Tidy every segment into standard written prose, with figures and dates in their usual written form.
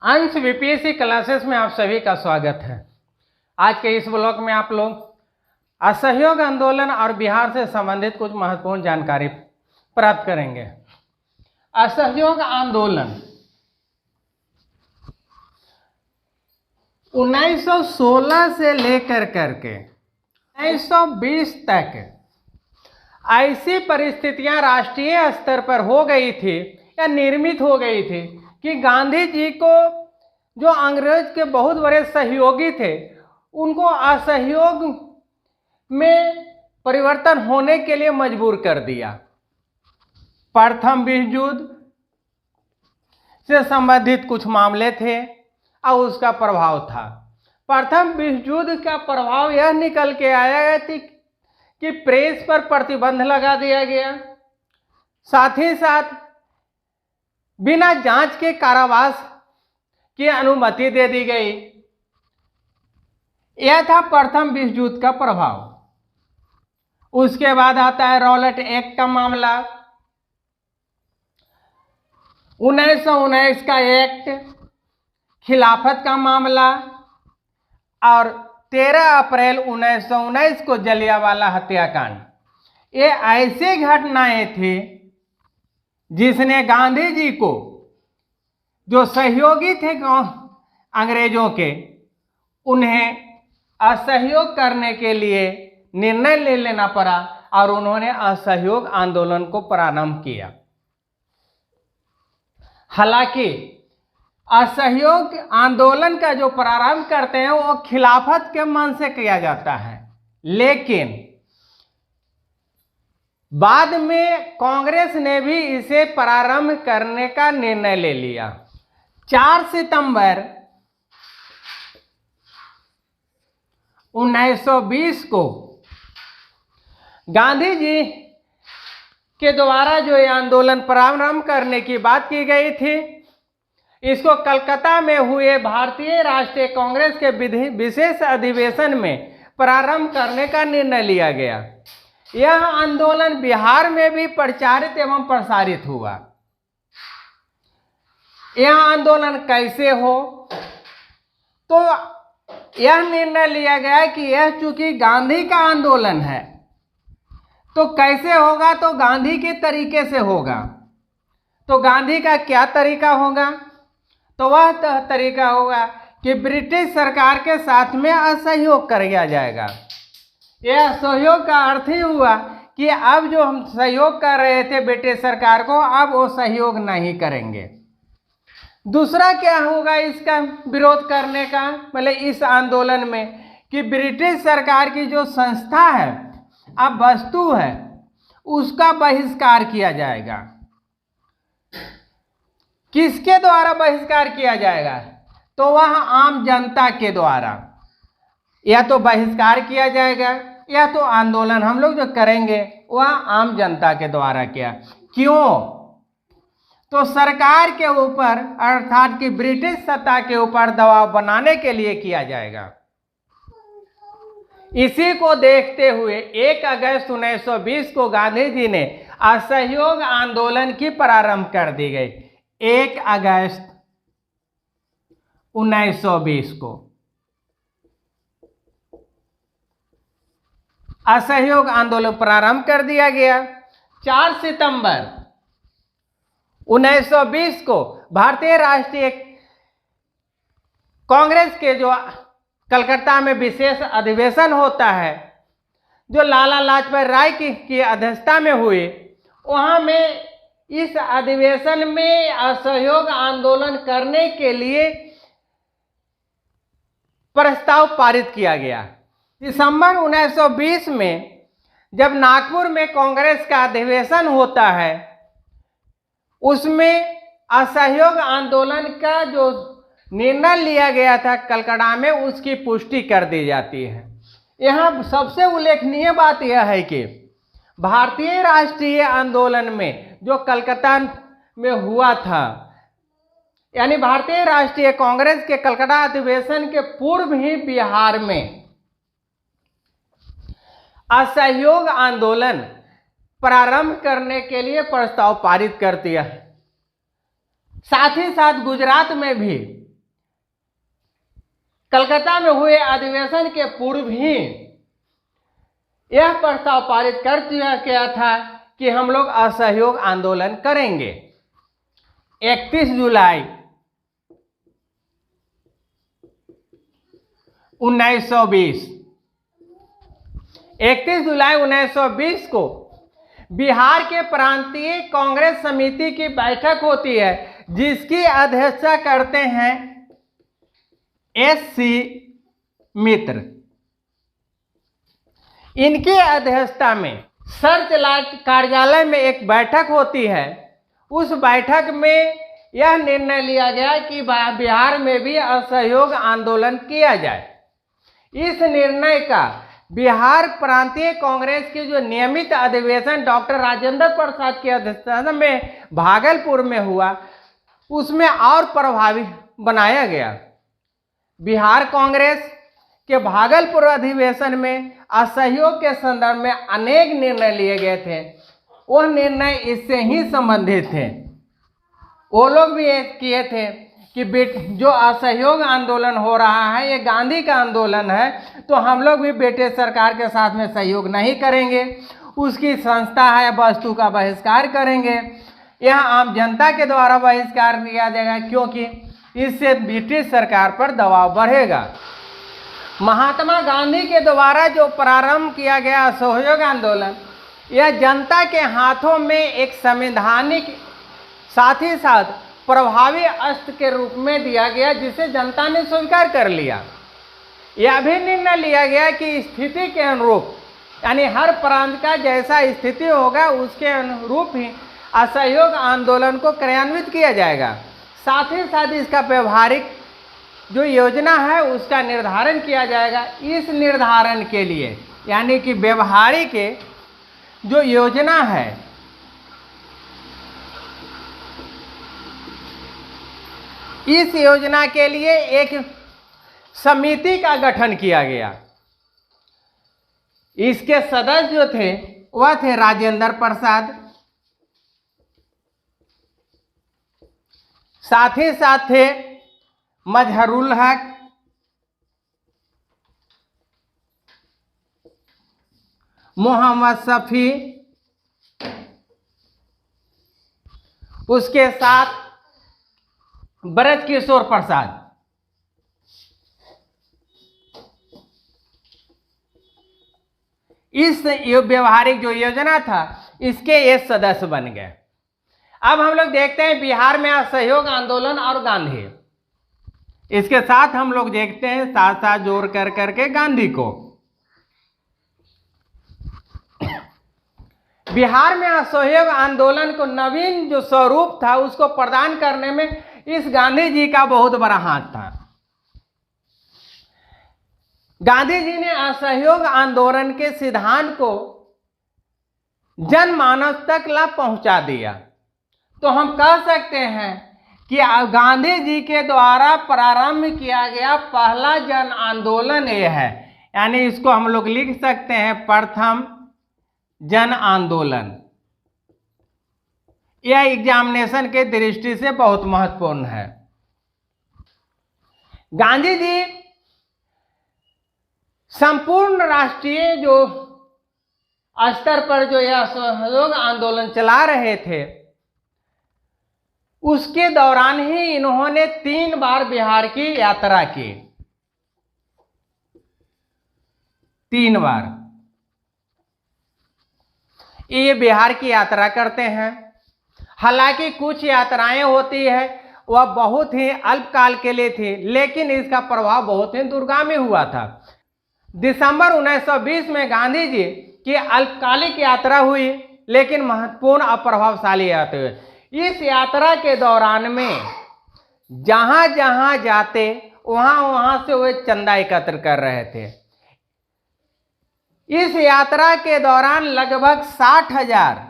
अंश BPSC classes में आप सभी का स्वागत है। आज के इस ब्लॉग में आप लोग असहयोग आंदोलन और बिहार से संबंधित कुछ महत्वपूर्ण जानकारी प्राप्त करेंगे। असहयोग आंदोलन 1916 से लेकर करके 1920 तक ऐसी परिस्थितियां राष्ट्रीय स्तर पर हो गई थी या निर्मित हो गई थी कि गांधी जी को जो अंग्रेज के बहुत बड़े सहयोगी थे उनको असहयोग में परिवर्तन होने के लिए मजबूर कर दिया। प्रथम विश्व युद्ध से संबंधित कुछ मामले थे और उसका प्रभाव था। प्रथम विश्व युद्ध का प्रभाव यह निकल के आया थी कि प्रेस पर प्रतिबंध लगा दिया गया, साथ ही साथ बिना जांच के कारावास की अनुमति दे दी गई। यह था प्रथम विश्व युद्ध का प्रभाव। उसके बाद आता है रॉलेट एक्ट का मामला, 1919 का एक्ट, खिलाफत का मामला और 13 अप्रैल 1919 को जलियांवाला हत्याकांड। ये ऐसी घटनाएं थी जिसने गांधी जी को, जो सहयोगी थे अंग्रेजों के, उन्हें असहयोग करने के लिए निर्णय ले लेना पड़ा और उन्होंने असहयोग आंदोलन को प्रारंभ किया। हालांकि असहयोग आंदोलन का जो प्रारंभ करते हैं वो खिलाफत के मन से किया जाता है, लेकिन बाद में कांग्रेस ने भी इसे प्रारंभ करने का निर्णय ले लिया। 4 सितंबर 1920 को गांधी जी के द्वारा जो ये आंदोलन प्रारंभ करने की बात की गई थी, इसको कलकत्ता में हुए भारतीय राष्ट्रीय कांग्रेस के विशेष अधिवेशन में प्रारंभ करने का निर्णय लिया गया। यह आंदोलन बिहार में भी प्रचारित एवं प्रसारित हुआ। यह आंदोलन कैसे हो, तो यह निर्णय लिया गया कि यह चूंकि गांधी का आंदोलन है तो कैसे होगा, तो गांधी के तरीके से होगा। तो गांधी का क्या तरीका होगा, तो वह तरीका होगा कि ब्रिटिश सरकार के साथ में असहयोग किया जाएगा। यह सहयोग का अर्थ ही हुआ कि अब जो हम सहयोग कर रहे थे ब्रिटिश सरकार को, अब वो सहयोग नहीं करेंगे। दूसरा क्या होगा इसका विरोध करने का, मतलब इस आंदोलन में, कि ब्रिटिश सरकार की जो संस्था है, अब वस्तु है, उसका बहिष्कार किया जाएगा। किसके द्वारा बहिष्कार किया जाएगा, तो वह आम जनता के द्वारा या तो बहिष्कार किया जाएगा या तो आंदोलन हम लोग जो करेंगे वह आम जनता के द्वारा किया। क्यों, तो सरकार के ऊपर अर्थात कि ब्रिटिश सत्ता के ऊपर दबाव बनाने के लिए किया जाएगा। इसी को देखते हुए 1 अगस्त 1920 को गांधी जी ने असहयोग आंदोलन की प्रारंभ कर दी गई। 1 अगस्त 1920 को असहयोग आंदोलन प्रारंभ कर दिया गया। 4 सितंबर 1920 को भारतीय राष्ट्रीय कांग्रेस के जो कलकत्ता में विशेष अधिवेशन होता है, जो लाला लाजपत राय की अध्यक्षता में हुए, वहां में इस अधिवेशन में असहयोग आंदोलन करने के लिए प्रस्ताव पारित किया गया। दिसंबर 1920 में जब नागपुर में कांग्रेस का अधिवेशन होता है, उसमें असहयोग आंदोलन का जो निर्णय लिया गया था कलकत्ता में, उसकी पुष्टि कर दी जाती है। यहाँ सबसे उल्लेखनीय बात यह है कि भारतीय राष्ट्रीय आंदोलन में जो कलकत्ता में हुआ था, यानी भारतीय राष्ट्रीय कांग्रेस के कलकत्ता अधिवेशन के पूर्व ही बिहार में असहयोग आंदोलन प्रारंभ करने के लिए प्रस्ताव पारित कर दिया। साथ ही साथ गुजरात में भी कलकत्ता में हुए अधिवेशन के पूर्व ही यह प्रस्ताव पारित कर दिया गया था कि हम लोग असहयोग आंदोलन करेंगे। 31 जुलाई 1920 31 जुलाई 1920 को बिहार के प्रांतीय कांग्रेस समिति की बैठक होती है, जिसकी अध्यक्षता करते हैं एस.सी. मित्र। इनके अध्यक्षता में सर्चलाइट कार्यालय में एक बैठक होती है। उस बैठक में यह निर्णय लिया गया कि बिहार में भी असहयोग आंदोलन किया जाए। इस निर्णय का बिहार प्रांतीय कांग्रेस की जो नियमित अधिवेशन डॉक्टर राजेंद्र प्रसाद की अध्यक्षता में भागलपुर में हुआ, उसमें और प्रभावी बनाया गया। बिहार कांग्रेस के भागलपुर अधिवेशन में असहयोग के संदर्भ में अनेक निर्णय लिए गए थे। वह निर्णय इससे ही संबंधित थे। वो लोग भी ये किए थे कि जो असहयोग आंदोलन हो रहा है ये गांधी का आंदोलन है, तो हम लोग भी ब्रिटिश सरकार के साथ में सहयोग नहीं करेंगे, उसकी संस्था है वस्तु का बहिष्कार करेंगे। यह आम जनता के द्वारा बहिष्कार किया जाएगा, क्योंकि इससे ब्रिटिश सरकार पर दबाव बढ़ेगा। महात्मा गांधी के द्वारा जो प्रारंभ किया गया असहयोग आंदोलन, यह जनता के हाथों में एक संवैधानिक साथ ही साथ प्रभावी अस्त्र के रूप में दिया गया, जिसे जनता ने स्वीकार कर लिया। यह भी निर्णय लिया गया कि स्थिति के अनुरूप, यानी हर प्रांत का जैसा स्थिति होगा उसके अनुरूप ही असहयोग आंदोलन को क्रियान्वित किया जाएगा। साथ ही साथ इसका व्यवहारिक जो योजना है उसका निर्धारण किया जाएगा। इस निर्धारण के लिए, यानी कि व्यवहारिक जो योजना है, इस योजना के लिए एक समिति का गठन किया गया। इसके सदस्य जो थे वह थे राजेंद्र प्रसाद, साथ ही साथ थे मजहरुल हक, मोहम्मद शफी, उसके साथ ब्रज किशोर प्रसाद। इस व्यवहारिक जो योजना था इसके ये सदस्य बन गए। अब हम लोग देखते हैं बिहार में असहयोग आंदोलन और गांधी, इसके साथ हम लोग देखते हैं साथ साथ जोड़ कर करके गांधी को। बिहार में असहयोग आंदोलन को नवीन जो स्वरूप था उसको प्रदान करने में इस गांधी जी का बहुत बड़ा हाथ था। गांधी जी ने असहयोग आंदोलन के सिद्धांत को जनमानस तक ला पहुंचा दिया। तो हम कह सकते हैं कि गांधी जी के द्वारा प्रारंभ किया गया पहला जन आंदोलन ये है, यानी इसको हम लोग लिख सकते हैं प्रथम जन आंदोलन। यह एग्जामिनेशन के दृष्टि से बहुत महत्वपूर्ण है। गांधी जी संपूर्ण राष्ट्रीय जो स्तर पर जो यह असहयोग आंदोलन चला रहे थे, उसके दौरान ही इन्होंने 3 बार बिहार की यात्रा की। 3 बार ये बिहार की यात्रा करते हैं। हालांकि कुछ यात्राएं होती है वह बहुत ही अल्पकाल के लिए थी, लेकिन इसका प्रभाव बहुत ही दूरगामी हुआ था। दिसंबर 1920 में गांधी जी की अल्पकालिक यात्रा हुई, लेकिन महत्वपूर्ण और प्रभावशाली यात्रा हुई। इस यात्रा के दौरान में जहां जहां जाते वहां वहां से वे चंदा एकत्र कर रहे थे। इस यात्रा के दौरान लगभग 60,000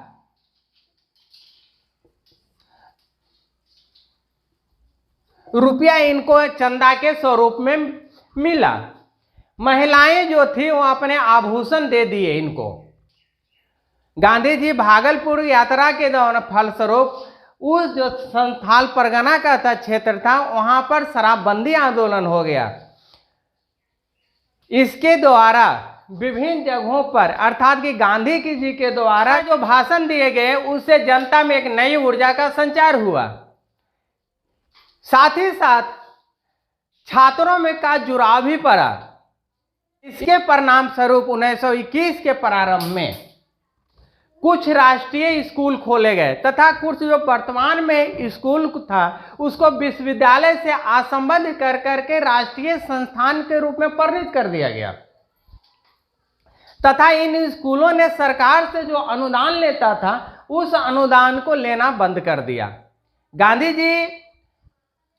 रुपया इनको चंदा के स्वरूप में मिला। महिलाएं जो थी वो अपने आभूषण दे दिए इनको। गांधी जी भागलपुर यात्रा के दौरान फलस्वरूप उस जो संथाल परगना का क्षेत्र था वहां पर शराबबंदी आंदोलन हो गया। इसके द्वारा विभिन्न जगहों पर अर्थात कि गांधी जी के द्वारा जो भाषण दिए गए उससे जनता में एक नई ऊर्जा का संचार हुआ। साथ ही साथ छात्रों में का जुड़ाव भी पड़ा। इसके परिणाम स्वरूप 1921 के प्रारंभ में कुछ राष्ट्रीय स्कूल खोले गए तथा कुछ जो वर्तमान में स्कूल था उसको विश्वविद्यालय से आसंबद्ध कर करके राष्ट्रीय संस्थान के रूप में परिणित कर दिया गया तथा इन स्कूलों ने सरकार से जो अनुदान लेता था उस अनुदान को लेना बंद कर दिया। गांधी जी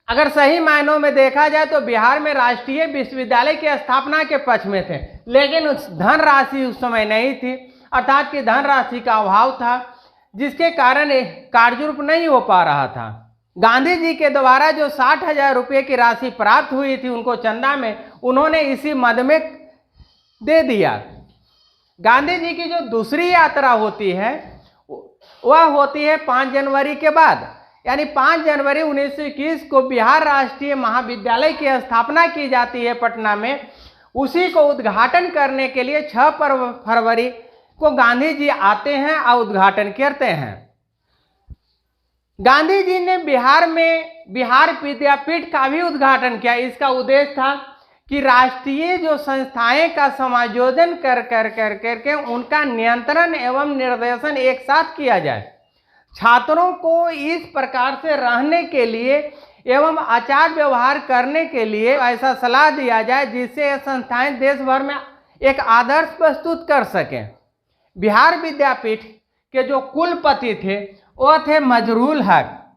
अगर सही मायनों में देखा जाए तो बिहार में राष्ट्रीय विश्वविद्यालय की स्थापना के पक्ष में थे, लेकिन उस धनराशि उस समय नहीं थी, अर्थात कि धनराशि का अभाव था, जिसके कारण कार्यरूप नहीं हो पा रहा था। गांधी जी के द्वारा जो 60,000 रुपये की राशि प्राप्त हुई थी उनको चंदा में, उन्होंने इसी मद में दे दिया। गांधी जी की जो दूसरी यात्रा होती है वह होती है 5 जनवरी के बाद, यानी 5 जनवरी 1921 को बिहार राष्ट्रीय महाविद्यालय की स्थापना की जाती है पटना में। उसी को उद्घाटन करने के लिए 6 फरवरी को गांधी जी आते हैं और उद्घाटन करते हैं। गांधी जी ने बिहार में बिहार विद्यापीठ का भी उद्घाटन किया। इसका उद्देश्य था कि राष्ट्रीय जो संस्थाएं का समायोजन कर करके उनका नियंत्रण एवं निर्देशन एक साथ किया जाए, छात्रों को इस प्रकार से रहने के लिए एवं आचार व्यवहार करने के लिए ऐसा सलाह दिया जाए जिससे ये संस्थाएं देश भर में एक आदर्श प्रस्तुत कर सकें। बिहार विद्यापीठ के जो कुलपति थे वो थे मजरूल हक,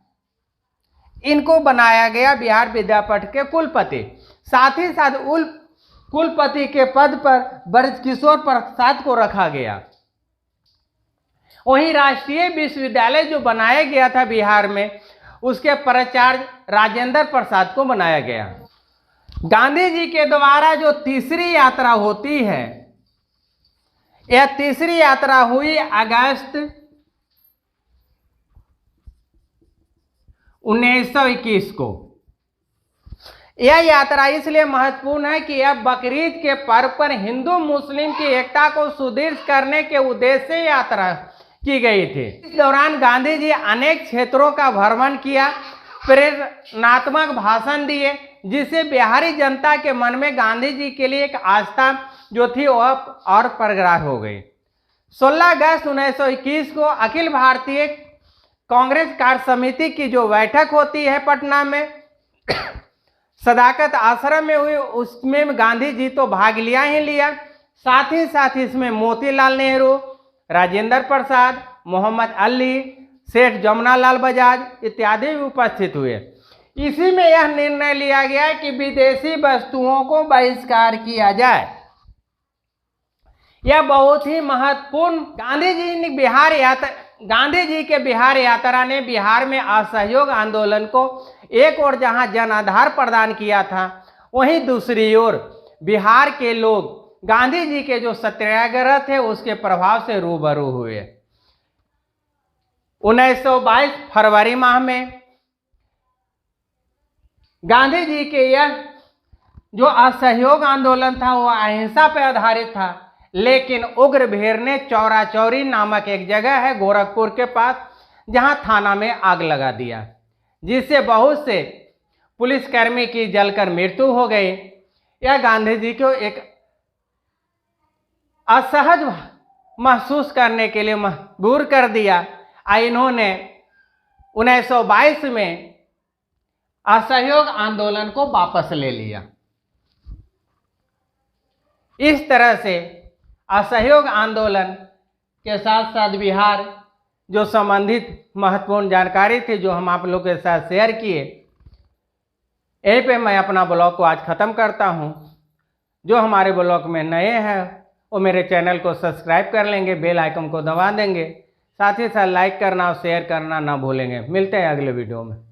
इनको बनाया गया बिहार विद्यापीठ के कुलपति। साथ ही साथ कुलपति के पद पर ब्रजकिशोर प्रसाद को रखा गया। वहीं राष्ट्रीय विश्वविद्यालय जो बनाया गया था बिहार में उसके प्राचार्य राजेंद्र प्रसाद को बनाया गया। गांधी जी के द्वारा जो तीसरी यात्रा होती है, यह तीसरी यात्रा हुई अगस्त 1921 को। यह यात्रा इसलिए महत्वपूर्ण है कि यह बकरीद के पर्व पर हिंदू मुस्लिम की एकता को सुदृढ़ करने के उद्देश्य से यात्रा की गई थी। इस दौरान गांधी जी अनेक क्षेत्रों का भ्रमण किया, प्रेरणात्मक भाषण दिए, जिससे बिहारी जनता के मन में गांधी जी के लिए एक आस्था जो थी वह और प्रगाढ़ हो गई। 16 अगस्त 1921 को अखिल भारतीय कांग्रेस कार्य समिति की जो बैठक होती है पटना में सदाकत आश्रम में हुई, उसमें गांधी जी तो भाग लिया ही लिया, साथ ही साथ इसमें मोतीलाल नेहरू, राजेंद्र प्रसाद, मोहम्मद अली, सेठ जमुनालाल बजाज इत्यादि भी उपस्थित हुए। इसी में यह निर्णय लिया गया कि विदेशी वस्तुओं को बहिष्कार किया जाए। यह बहुत ही महत्वपूर्ण गांधी जी के बिहार यात्रा ने बिहार में असहयोग आंदोलन को एक ओर जहां जन आधार प्रदान किया था, वहीं दूसरी ओर बिहार के लोग गांधी जी के जो सत्याग्रह थे उसके प्रभाव से रूबरू हुए। 1922 फरवरी माह में गांधी जी के यह जो असहयोग आंदोलन था वह अहिंसा पर आधारित था, लेकिन उग्र भीड़ ने चौरा चौरी नामक एक जगह है गोरखपुर के पास, जहां थाना में आग लगा दिया, जिससे बहुत से पुलिसकर्मी की जलकर मृत्यु हो गई। यह गांधी जी को एक असहज महसूस करने के लिए मजबूर कर दिया। इन्होंने 1922 में असहयोग आंदोलन को वापस ले लिया। इस तरह से असहयोग आंदोलन के साथ साथ बिहार जो संबंधित महत्वपूर्ण जानकारी थी जो हम आप लोगों के साथ शेयर किए, यहीं पे मैं अपना ब्लॉग को आज ख़त्म करता हूं। जो हमारे ब्लॉग में नए हैं वो मेरे चैनल को सब्सक्राइब कर लेंगे, बेल आइकन को दबा देंगे, साथ ही साथ लाइक करना और शेयर करना ना भूलेंगे। मिलते हैं अगले वीडियो में।